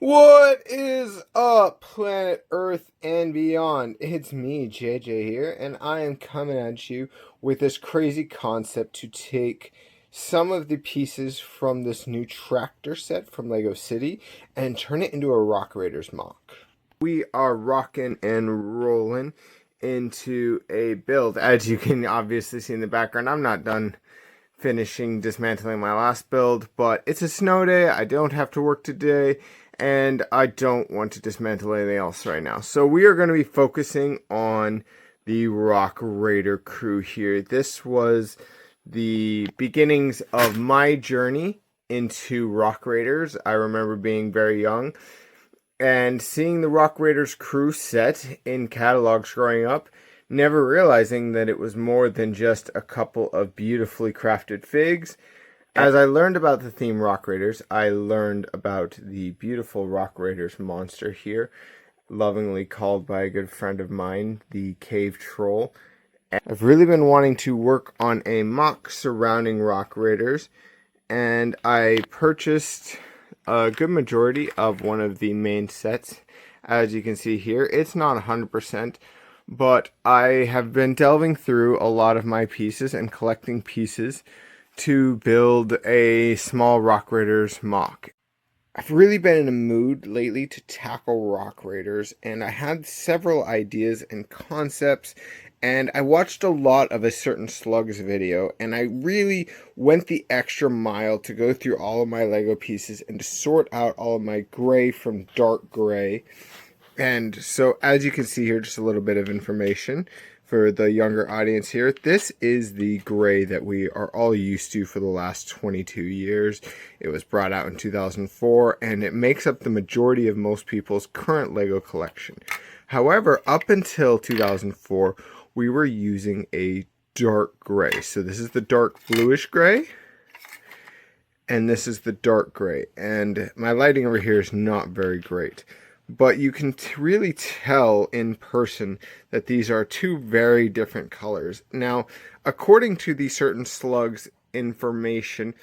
What is up, planet Earth and beyond? It's me, JJ here, and I am coming at you with this crazy concept to take some of the pieces from this new tractor set from Lego City and turn it into a Rock Raiders Moc. We are rocking and rolling into a build. As you can obviously see in the background, I'm not done finishing dismantling my last build, but it's a snow day, I don't have to work today, and I don't want to dismantle anything else right now. So we are going to be focusing on the Rock Raider crew here. This was the beginnings of my journey into Rock Raiders. I remember being very young and seeing the Rock Raiders crew set in catalogs growing up, never realizing that it was more than just a couple of beautifully crafted figs. As I learned about the theme Rock Raiders, I learned about the beautiful Rock Raiders monster here, lovingly called by a good friend of mine, the Cave Troll. I've really been wanting to work on a MOC surrounding Rock Raiders, and I purchased a good majority of one of the main sets. As you can see here, it's not 100%, but I have been delving through a lot of my pieces and collecting pieces to build a small Rock Raiders Moc. I've really been in a mood lately to tackle Rock Raiders, and I had several ideas and concepts, and I watched a lot of a certain Slugs video, and I really went the extra mile to go through all of my Lego pieces and to sort out all of my gray from dark gray. And so, as you can see here, just a little bit of information for the younger audience here. This is the gray that we are all used to for the last 22 years. It was brought out in 2004, and it makes up the majority of most people's current Lego collection. However, up until 2004, we were using a dark gray. So this is the dark bluish gray, and this is the dark gray. And my lighting over here is not very great, but you can really tell in person that these are two very different colors. Now, according to the certain Slugs information,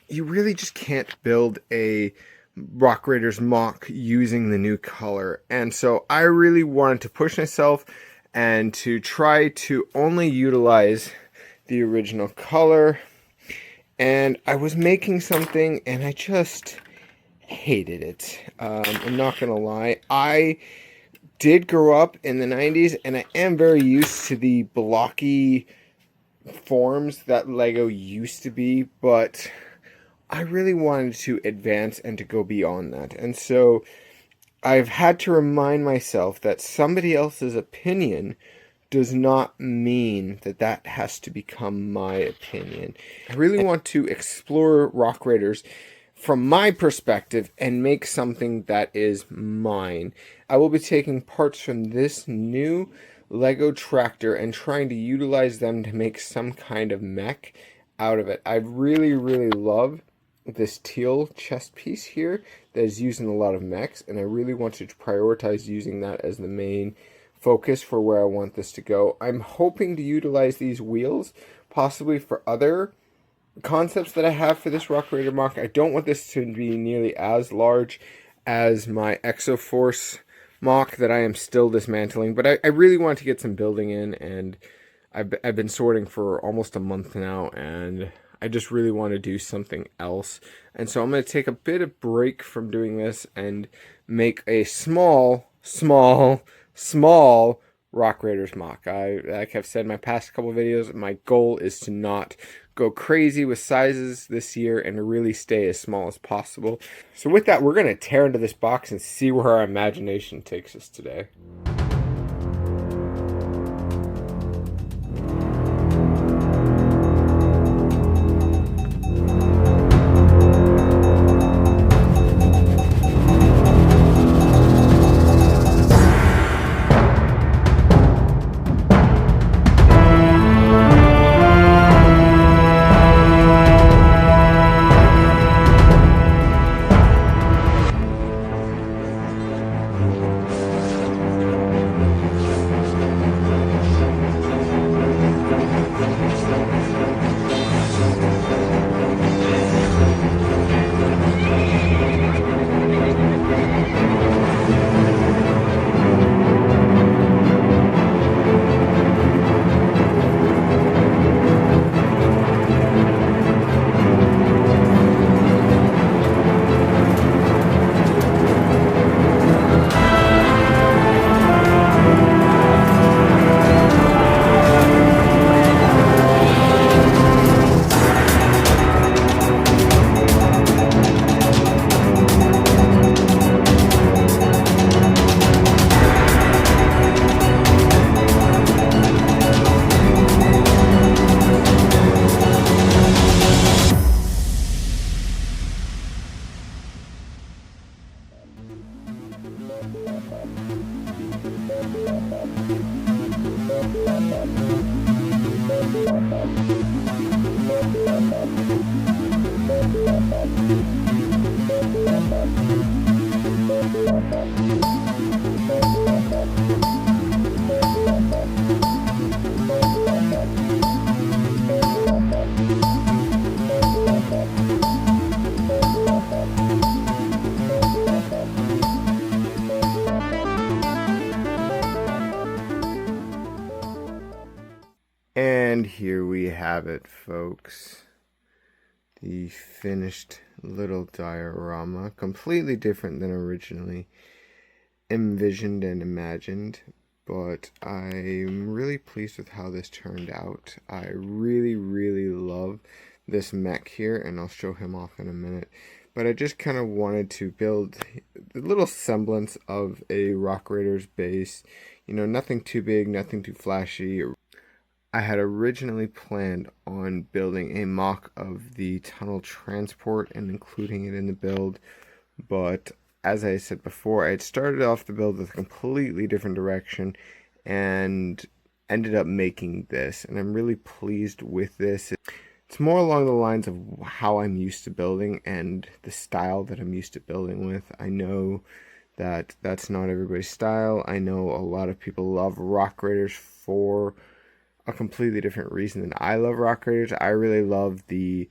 you really just can't build a Rock Raiders Moc using the new color. And so I really wanted to push myself and to try to only utilize the original color. And I was making something and I just hated it. I'm not gonna lie. I did grow up in the 90s, and I am very used to the blocky forms that Lego used to be, but I really wanted to advance and to go beyond that. And so I've had to remind myself that somebody else's opinion does not mean that that has to become my opinion. I really want to explore Rock Raiders from my perspective and make something that is mine. I will be taking parts from this new Lego tractor and trying to utilize them to make some kind of mech out of it. I really love this teal chest piece here that is used in a lot of mechs, and I really want to prioritize using that as the main focus for where I want this to go. I'm hoping to utilize these wheels possibly for other concepts that I have for this Rock Raider Moc. I don't want this to be nearly as large as my Exoforce Moc that I am still dismantling, but I really want to get some building in, and I've been sorting for almost a month now, and I just really want to do something else. And so I'm going to take a bit of break from doing this and make a small Rock Raiders Moc. Like I've said in my past couple videos, my goal is to not go crazy with sizes this year and really stay as small as possible. So with that, we're going to tear into this box and see where our imagination takes us today. And here we have it, folks. The finished little diorama, completely different than originally envisioned and imagined, but I'm really pleased with how this turned out. I really love this mech here, and I'll show him off in a minute. But I just kind of wanted to build a little semblance of a Rock Raiders base. You know, nothing too big, nothing too flashy. I had originally planned on building a mock of the tunnel transport and including it in the build, but as I said before, I had started off the build with a completely different direction and ended up making this, and I'm really pleased with this. It's more along the lines of how I'm used to building and the style that I'm used to building with. I know that that's not everybody's style. I know a lot of people love Rock Raiders for a completely different reason than I love Rock Raiders. I really love the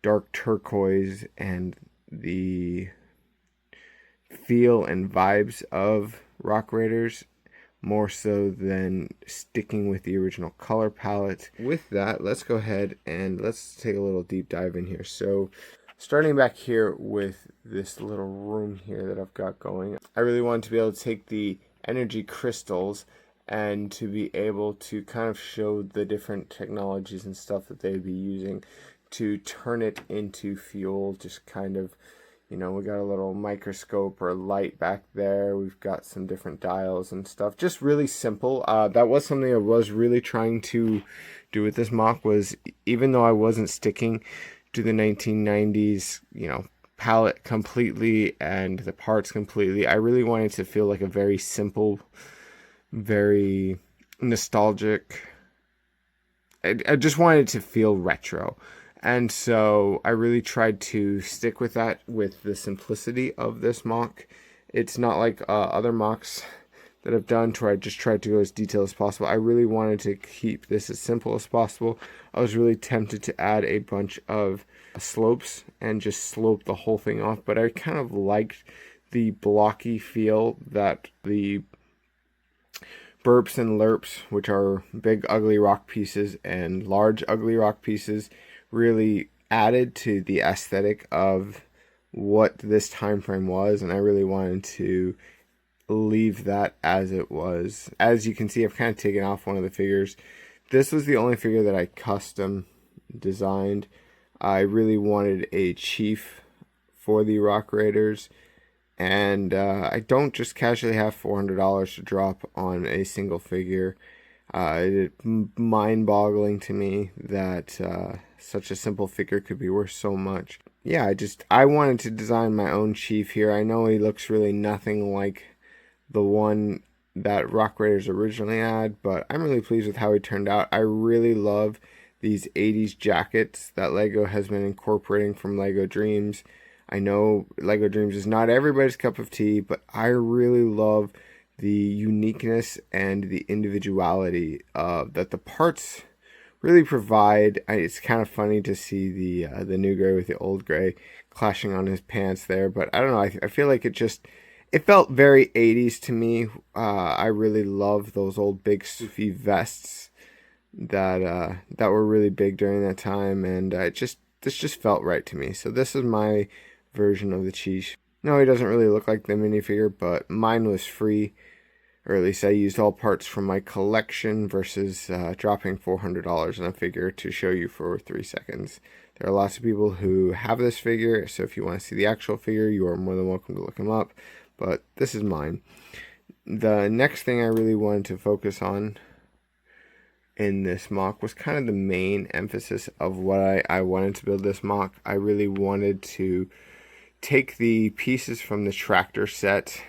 dark turquoise and the feel and vibes of Rock Raiders more so than sticking with the original color palette. With that, let's go ahead and let's take a little deep dive in here. So starting back here with this little room here that I've got going, I really wanted to be able to take the energy crystals and to be able to kind of show the different technologies and stuff that they'd be using to turn it into fuel. Just kind of, you know, we got a little microscope or light back there. We've got some different dials and stuff. Just really simple. That was something I was really trying to do with this mock, was even though I wasn't sticking to the 1990s, you know, palette completely and the parts completely, I really wanted to feel like a very simple, very nostalgic. I just wanted to feel retro, and so I really tried to stick with that, with the simplicity of this mock. It's not like other mocks that I've done where I just tried to go as detailed as possible. I really wanted to keep this as simple as possible. I was really tempted to add a bunch of slopes and just slope the whole thing off, but I kind of liked the blocky feel that the burps and lerps, which are big ugly rock pieces and large ugly rock pieces, really added to the aesthetic of what this time frame was, and I really wanted to leave that as it was. As you can see, I've kind of taken off one of the figures. This was the only figure that I custom designed. I really wanted a chief for the Rock Raiders, and I don't just casually have $400 to drop on a single figure. It's mind-boggling to me that such a simple figure could be worth so much. Yeah, I wanted to design my own chief here. I know he looks really nothing like the one that Rock Raiders originally had, but I'm really pleased with how he turned out. I really love these 80s jackets that Lego has been incorporating from Lego Dreams. I know Lego Dreams is not everybody's cup of tea, but I really love the uniqueness and the individuality that the parts really provide. It's kind of funny to see the new gray with the old gray clashing on his pants there, but I don't know. I feel like it felt very 80s to me. I really love those old big Sufi vests that were really big during that time, and this just felt right to me. So this is my version of the Chief. No, he doesn't really look like the minifigure, but mine was free, or at least I used all parts from my collection versus dropping $400 on a figure to show you for 3 seconds. There are lots of people who have this figure, so if you want to see the actual figure, you are more than welcome to look him up, but this is mine. The next thing I really wanted to focus on in this mock was kind of the main emphasis of what I wanted to build this mock. I really wanted to take the pieces from the tractor set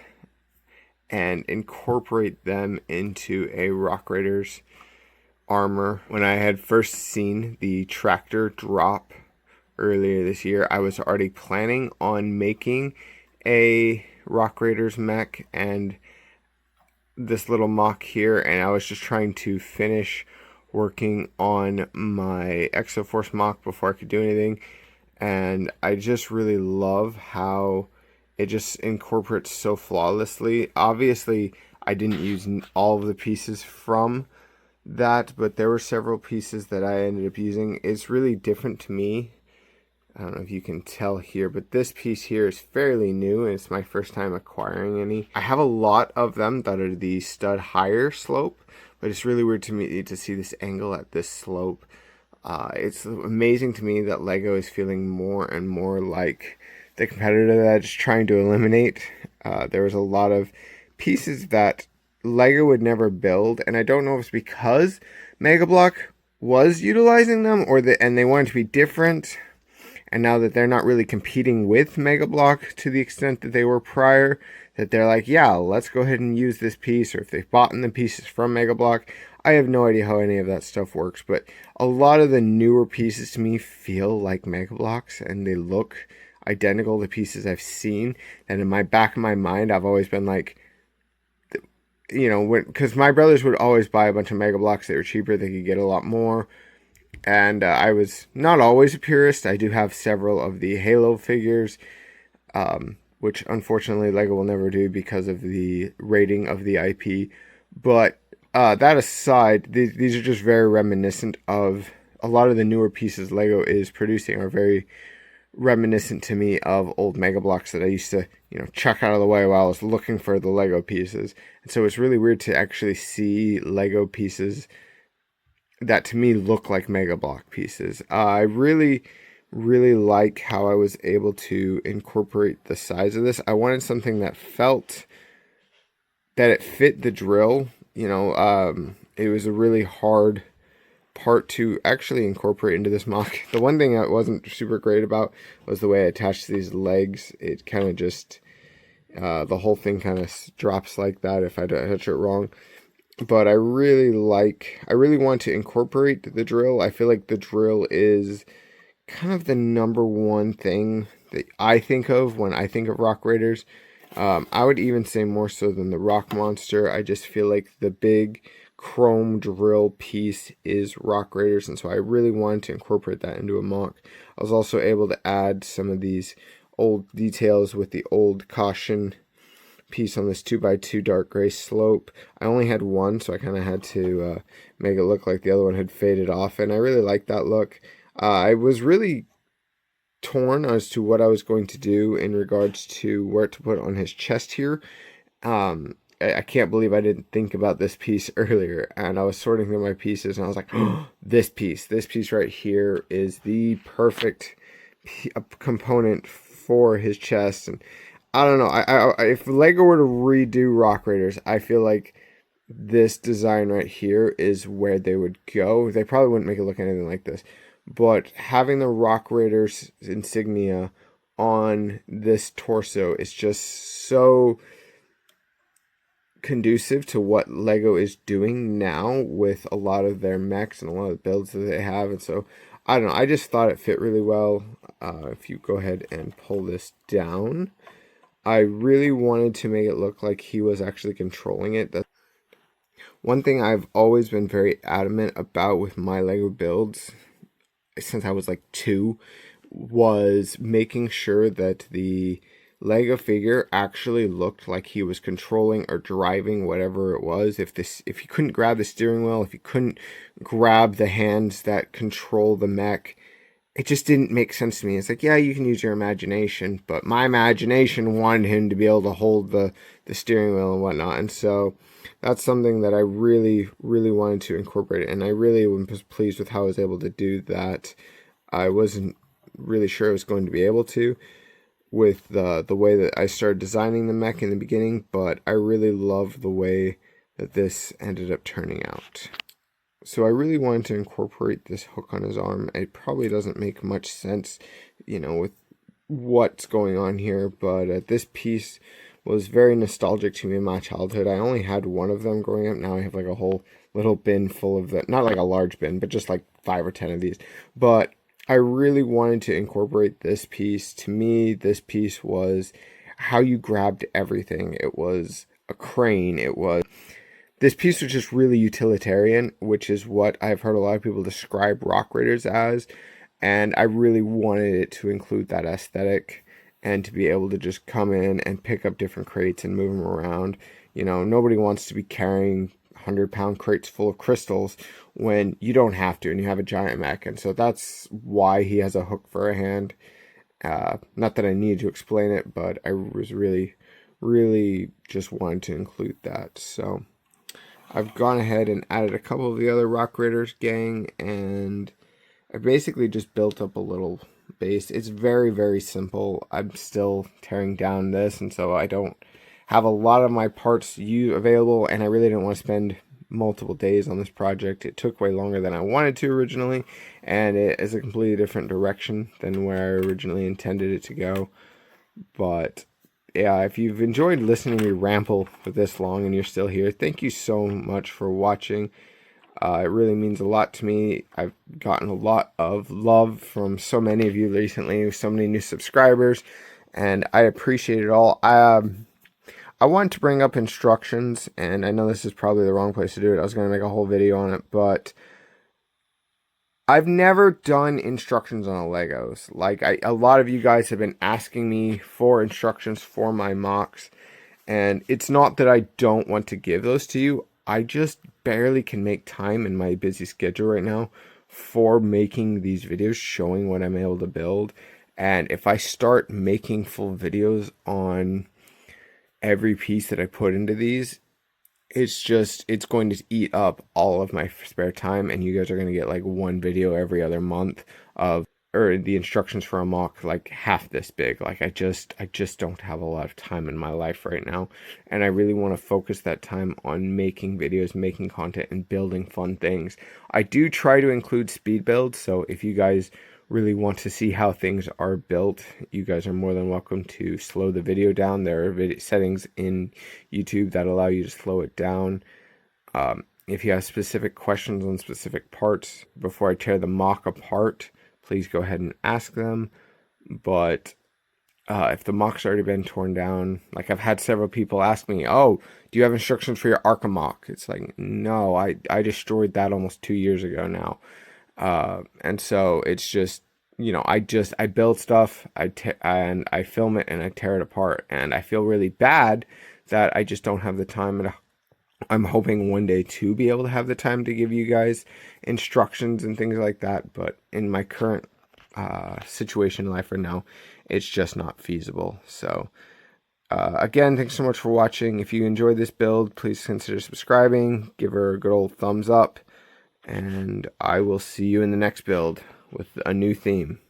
and incorporate them into a Rock Raiders armor. When I had first seen the tractor drop earlier this year, I was already planning on making a Rock Raiders mech and this little Moc here, and I was just trying to finish working on my Exoforce Moc before I could do anything. And I just really love how it just incorporates so flawlessly. Obviously, I didn't use all of the pieces from that, but there were several pieces that I ended up using. It's really different to me. I don't know if you can tell here, but this piece here is fairly new, and it's my first time acquiring any. I have a lot of them that are the stud higher slope, but it's really weird to me to see this angle at this slope. It's amazing to me that Lego is feeling more and more like the competitor that it's trying to eliminate. There was a lot of pieces that Lego would never build, and I don't know if it's because Mega Block was utilizing them and they wanted to be different. And now that they're not really competing with Mega Block to the extent that they were prior, that they're like, yeah, let's go ahead and use this piece, or if they've bought in the pieces from Mega Block. I have no idea how any of that stuff works, but a lot of the newer pieces to me feel like Mega Blocks, and they look identical to pieces I've seen. And in my back of my mind, I've always been like, you know, because my brothers would always buy a bunch of Mega Blocks. They were cheaper, they could get a lot more. And I was not always a purist. I do have several of the Halo figures, which unfortunately Lego will never do because of the rating of the IP. But that aside, these are just very reminiscent of a lot of the newer pieces Lego is producing are very reminiscent to me of old Mega Blocks that I used to, you know, chuck out of the way while I was looking for the Lego pieces. And so it's really weird to actually see Lego pieces that to me look like Mega Block pieces. I really like how I was able to incorporate the size of this. I wanted something that felt that it fit the drill. You know, it was a really hard part to actually incorporate into this Moc. The one thing I wasn't super great about was the way I attached these legs. It kind of just, the whole thing kind of drops like that if I touch it wrong. But I really want to incorporate the drill. I feel like the drill is kind of the number one thing that I think of when I think of Rock Raiders. I would even say more so than the Rock Monster. I just feel like the big chrome drill piece is Rock Raiders, and so I really wanted to incorporate that into a Moc. I was also able to add some of these old details with the old caution piece on this 2x2 dark gray slope. I only had one, so I kind of had to make it look like the other one had faded off, and I really like that look. I was really torn as to what I was going to do in regards to where to put on his chest here. I can't believe I didn't think about this piece earlier, and I was sorting through my pieces, and I was like, oh, this piece right here is the perfect component for his chest. And I don't know. If Lego were to redo Rock Raiders, I feel like this design right here is where they would go. They probably wouldn't make it look anything like this. But having the Rock Raiders insignia on this torso is just so conducive to what Lego is doing now with a lot of their mechs and a lot of the builds that they have. And so, I don't know. I just thought it fit really well. If you go ahead and pull this down, I really wanted to make it look like he was actually controlling it. That's one thing I've always been very adamant about with my Lego builds, since I was like 2, was making sure that the Lego figure actually looked like he was controlling or driving whatever it was. If he couldn't grab the steering wheel, if he couldn't grab the hands that control the mech, it just didn't make sense to me. It's like, yeah, you can use your imagination, but my imagination wanted him to be able to hold the steering wheel and whatnot. And so that's something that I really wanted to incorporate, and I really was pleased with how I was able to do that. I wasn't really sure I was going to be able to with the way that I started designing the mech in the beginning, but I really love the way that this ended up turning out. So I really wanted to incorporate this hook on his arm. It probably doesn't make much sense, you know, with what's going on here, but this piece was very nostalgic to me in my childhood. I only had one of them growing up. Now I have like a whole little bin full of them. Not like a large bin, but just like 5 or 10 of these. But I really wanted to incorporate this piece. To me, this piece was how you grabbed everything. It was a crane. This piece was just really utilitarian, which is what I've heard a lot of people describe Rock Raiders as. And I really wanted it to include that aesthetic and to be able to just come in and pick up different crates and move them around. You know, nobody wants to be carrying 100-pound crates full of crystals when you don't have to and you have a giant mech. And so that's why he has a hook for a hand. Not that I need to explain it, but I was really just wanted to include that. So I've gone ahead and added a couple of the other Rock Raiders gang, and I basically just built up a little base. It's very simple. I'm still tearing down this, and so I don't have a lot of my parts available, and I really didn't want to spend multiple days on this project. It took way longer than I wanted to originally, and it is a completely different direction than where I originally intended it to go. But yeah, if you've enjoyed listening to me ramble for this long and you're still here, thank you so much for watching. It really means a lot to me. I've gotten a lot of love from so many of you recently, so many new subscribers, and I appreciate it all. I wanted to bring up instructions, and I know this is probably the wrong place to do it. I was going to make a whole video on it, but I've never done instructions on a Legos. Like, a lot of you guys have been asking me for instructions for my MOCs, and it's not that I don't want to give those to you. I just barely can make time in my busy schedule right now for making these videos showing what I'm able to build. And if I start making full videos on every piece that I put into these, it's going to eat up all of my spare time, and you guys are going to get like one video every other month or the instructions for a MOC like half this big. Like I just don't have a lot of time in my life right now, and I really want to focus that time on making videos, making content, and building fun things. I do try to include speed builds, so if you guys really want to see how things are built, you guys are more than welcome to slow the video down. There are settings in YouTube that allow you to slow it down. If you have specific questions on specific parts before I tear the MOC apart, please go ahead and ask them. But if the MOC's already been torn down, like I've had several people ask me, oh, do you have instructions for your Arca MOC? It's like, no, I destroyed that almost 2 years ago now. And so it's just, you know, I build stuff, and I film it and I tear it apart, and I feel really bad that I just don't have the time. And I'm hoping one day to be able to have the time to give you guys instructions and things like that. But in my current situation in life right now, it's just not feasible. So again, thanks so much for watching. If you enjoyed this build, please consider subscribing, give her a good old thumbs up, and I will see you in the next build with a new theme.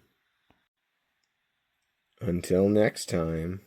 Until next time.